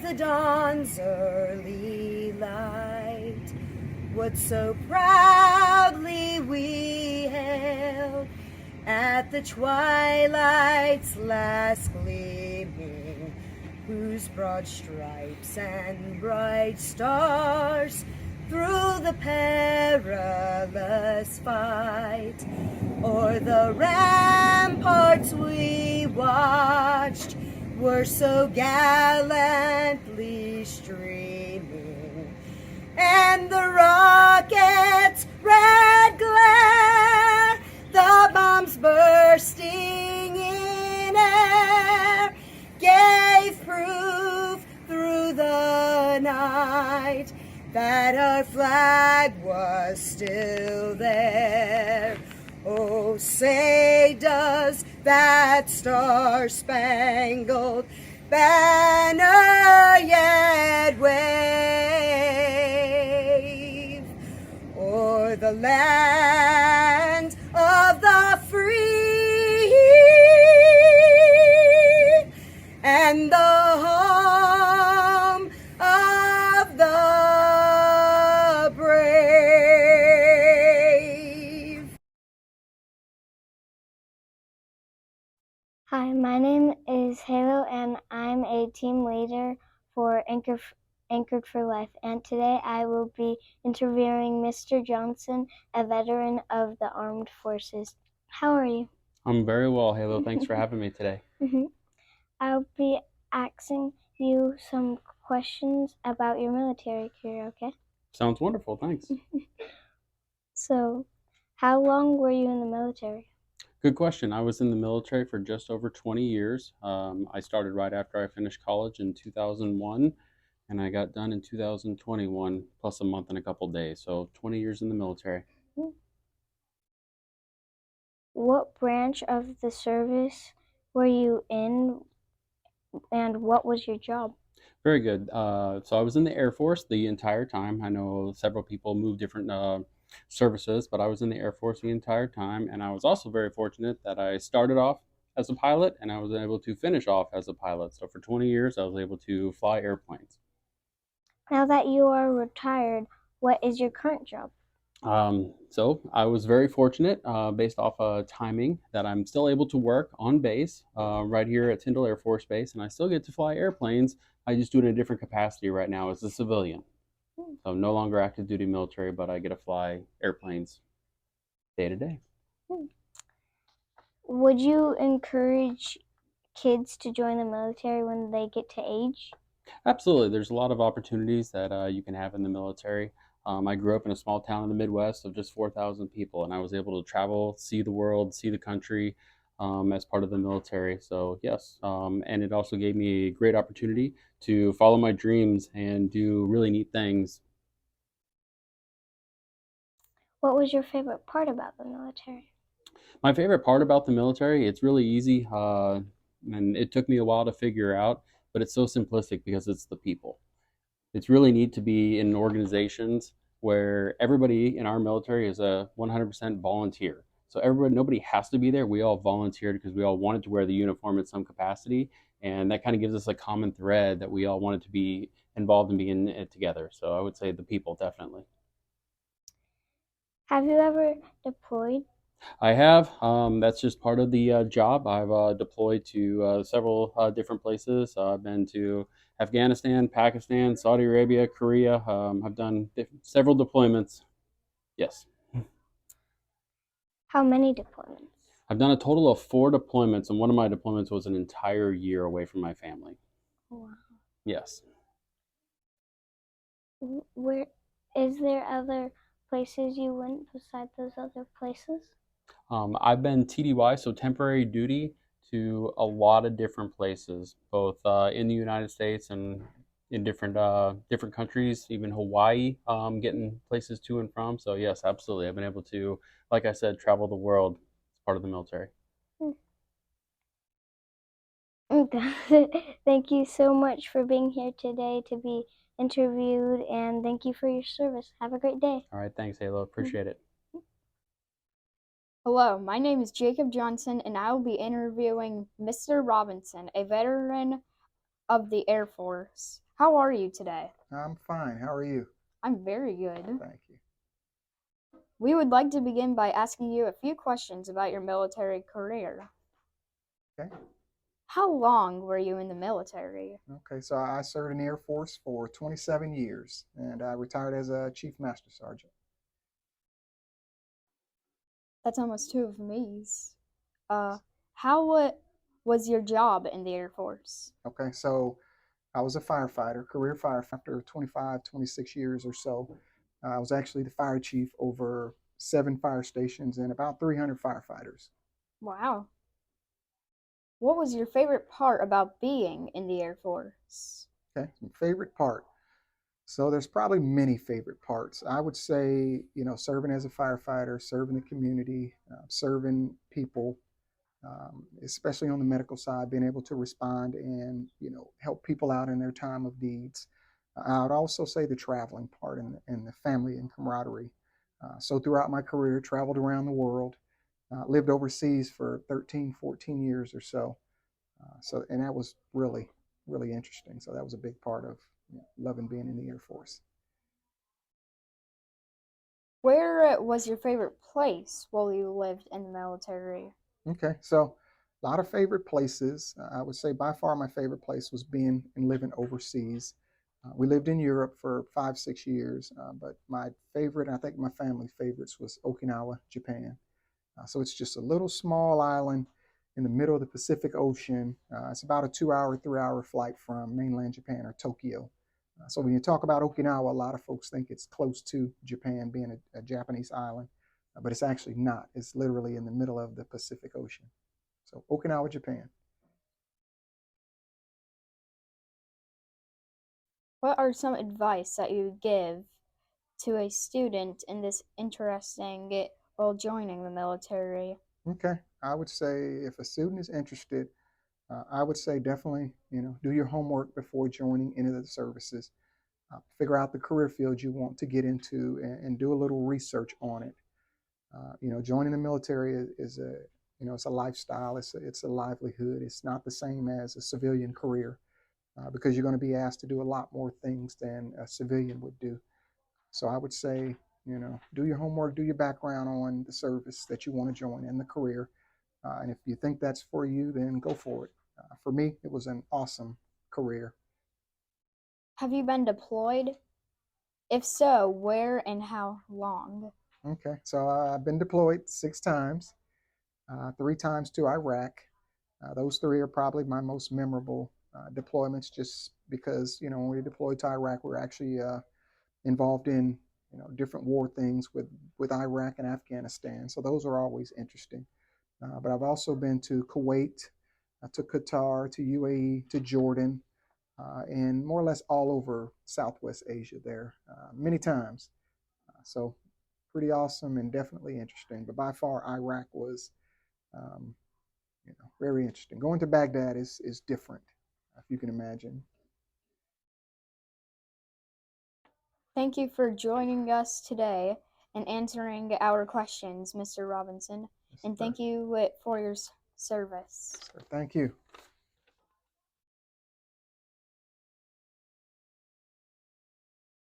the dawn's early light, what so proudly we hailed at the twilight's last gleaming, whose broad stripes and bright stars through the perilous fight o'er the ramparts we watched were so gallantly streaming, and the rocket's red glare, the bombs bursting in air, gave proof through the night that our flag was still there. Oh, say does that star-spangled banner yet wave o'er the land of the free and the home of the brave. Hi, my name is Halo, and I'm a team leader for Anchored for Life. And today I will be interviewing Mr. Johnson, a veteran of the Armed Forces. How are you? I'm very well, Halo. Thanks for having me today. I'll be asking you some questions about your military career, okay? Sounds wonderful. Thanks. So, how long were you in the military? Good question. I was in the military for just over 20 years. I started right after I finished college in 2001, and I got done in 2021, plus a month and a couple days. So 20 years in the military. What branch of the service were you in, and what was your job? Very good. So I was in the Air Force the entire time. I know several people move different services, but I was in the Air Force the entire time. And I was also very fortunate that I started off as a pilot and I was able to finish off as a pilot. So for 20 years, I was able to fly airplanes. Now that you are retired, what is your current job? So I was very fortunate, based off timing, that I'm still able to work on base right here at Tyndall Air Force Base, and I still get to fly airplanes. I just do it in a different capacity right now as a civilian. So I'm no longer active duty military, but I get to fly airplanes day to day. Would you encourage kids to join the military when they get to age? Absolutely. There's a lot of opportunities that you can have in the military. I grew up in a small town in the Midwest of just 4,000 people, and I was able to travel, see the world, see the country as part of the military. So, yes. And it also gave me a great opportunity to follow my dreams and do really neat things. What was your favorite part about the military? My favorite part about the military, it's really easy, and it took me a while to figure out, but it's so simplistic because it's the people. It's really neat to be in organizations where everybody in our military is a 100% volunteer. So everybody, nobody has to be there. We all volunteered because we all wanted to wear the uniform in some capacity, and that kind of gives us a common thread that we all wanted to be involved in being it together. So I would say the people definitely. Have you ever deployed? I have. That's just part of the job. I've deployed to several different places. I've been to Afghanistan, Pakistan, Saudi Arabia, Korea. I've done several deployments. Yes. How many deployments? I've done a total of 4 deployments, and one of my deployments was an entire year away from my family. Wow. Yes. Where is there other places you went besides those other places? I've been TDY, so temporary duty, to a lot of different places, both in the United States and in different countries, even Hawaii, getting places to and from. So yes, absolutely, I've been able to, like I said, travel the world as part of the military. Thank you so much for being here today to be interviewed, and thank you for your service. Have a great day. All right, thanks, Halo. Appreciate it. Hello, my name is Jacob Johnson, and I will be interviewing Mr. Robinson, a veteran of the Air Force. How are you today? I'm fine. How are you? I'm very good. Thank you. We would like to begin by asking you a few questions about your military career. Okay. How long were you in the military? Okay, so I served in the Air Force for 27 years, and I retired as a Chief Master Sergeant. That's almost two of me's. How was your job in the Air Force? Okay, so I was a firefighter, career firefighter. After 25, 26 years or so, I was actually the fire chief over 7 fire stations and about 300 firefighters. Wow. What was your favorite part about being in the Air Force? Okay, favorite part. So there's probably many favorite parts. I would say, serving as a firefighter, serving the community, serving people, especially on the medical side, being able to respond and, help people out in their time of needs. I would also say the traveling part and the family and camaraderie. So throughout my career, traveled around the world, lived overseas for 13, 14 years or so. And that was really, really interesting. So that was a big part of loving being in the Air Force. Where was your favorite place while you lived in the military? Okay, so a lot of favorite places. I would say by far my favorite place was being and living overseas. We lived in Europe for 5, 6 years, but my favorite, I think my family favorites, was Okinawa, Japan. So it's just a little small island in the middle of the Pacific Ocean. It's about a 2-hour, 3-hour flight from mainland Japan or Tokyo. So when you talk about Okinawa, a lot of folks think it's close to Japan, being a Japanese island, but it's actually not. It's literally in the middle of the Pacific Ocean. So Okinawa, Japan. What are some advice that you give to a student in this interesting while joining the military? Okay, I would say if a student is interested, I would say definitely, do your homework before joining any of the services. Figure out the career field you want to get into and do a little research on it. Joining the military is it's a lifestyle. It's a livelihood. It's not the same as a civilian career because you're going to be asked to do a lot more things than a civilian would do. So I would say, do your homework, do your background on the service that you want to join and the career. And if you think that's for you, then go for it. For me, it was an awesome career. Have you been deployed? If so, where and how long? Okay, so I've been deployed 6 times, 3 times to Iraq. Those 3 are probably my most memorable deployments just because, when we deployed to Iraq, we're actually involved in, different war things with Iraq and Afghanistan. So those are always interesting. But I've also been to Kuwait, to Qatar, to UAE, to Jordan, and more or less all over Southwest Asia there many times. So pretty awesome and definitely interesting. But by far, Iraq was, very interesting. Going to Baghdad is different, if you can imagine. Thank you for joining us today and answering our questions, Mr. Robinson. Yes, And sir. thank you for your service. Sir, thank you.